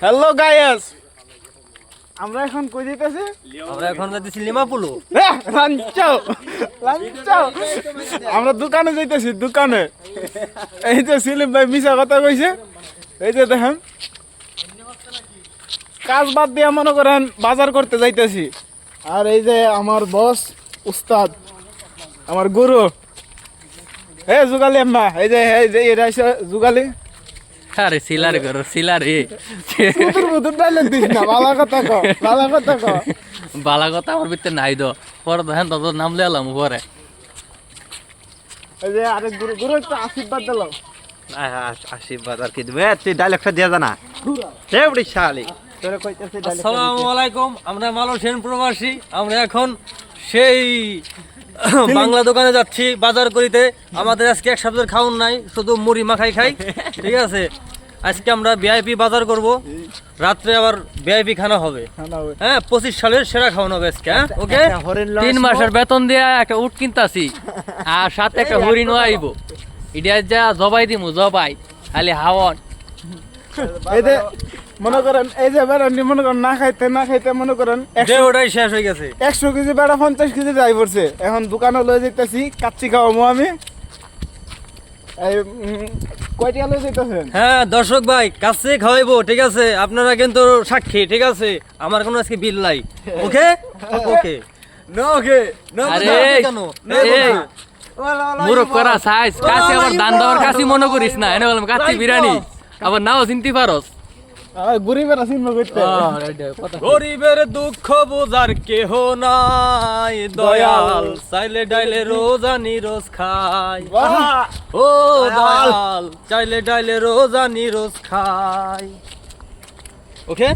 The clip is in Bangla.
হ্যালো গাইস, আমরা এখন কই যাইতেছি? আমরা এখন যাইতেছি লিমাপুলো। আমরা দোকানে যাইতেছি, দোকানে। এই যে সেলিম ভাই মিছা কথা কইছে, এই যে দেখেন কাজ বাদ দিয়ে মনে করেন বাজার করতে যাইতেছি। আর এই যে আমার বস উস্তাদ, আমার গুরু, হে যুগালি আম্মা, এই যে এরা যুগালি। আরে সিলারে করো সিলারে, সুদূর বুদূর ডাইলগ দিস না, ভালো কথা কও, ভালো কথা কও। বালা কথা আমার ভিতরে নাই দো, পরে দেখেন তোর নাম লেলাম পরে। এই যে আরে গুরু, গুরু একটু আশীর্বাদ দিলাম। আশীর্বাদ আর কি দিবে, তুই ডায়লগটা দিয়া জানা হে উড়ি শালি তোরে কইতেছি ডায়লগ। আসসালামু আলাইকুম, আমরা মালয়েশিয়ান প্রবাসী। আমরা এখন সেই বাংলা দোকানে যাচ্ছি বাজার করিতে। আমাদের আজকে এক সপ্তাহের খাওন নাই, শুধু মুড়ি মাখাই খাই, ঠিক আছে। আজকে আমরা ভিআইপি বাজার করব, রাত্রে আবার ভিআইপি খানা হবে। হ্যাঁ, 25 সালের সেরা খাওয়ানো হবে আজকে। হ্যাঁ, ওকে। 3 মাসের বেতন দিয়ে একটা উট কিনতাছি, আর সাথে একটা হরিণও আইব। এটা যা জবাই দিমু, জবাই খালি হাওয়ান। এই যে মনে করেন, এই যে বেড়ানি মনে করেন না খাইতে মনে করেন ওটাই শেষ হয়ে গেছে। 100 কেজি বেড়া 50 কেজি যাই পড়ছে। এখন দোকানে লয়ে যাইতেছি, কাচ্চি খাওয়াবো আমি। এই কয়টা লয়ে যাইতেছেন? হ্যাঁ দর্শক ভাই, কাছে খাওয়াইবো, ঠিক আছে। আপনারা কিন্তু সাক্ষী, ঠিক আছে। আমার কোনো আজকে বিল নাই। ওকে ওকে নো ওকে নো। আরে এই মুরগ করা সাইজ কাছে আবার দান দেওয়ার কাছে মনে করিস না। এনে বললাম কাচ্চি বিরিয়ানি, আবার নাও চিনতে পারস। গরিবের আসিন করতে, গরিবের দুঃখ বোঝার কেহ নাই, দয়াল চাইলে ডাইলে রোজানি রোজ খাই। ও দয়াল চাইলে ডাইলে রোজানি রোজ খাই। ওকে।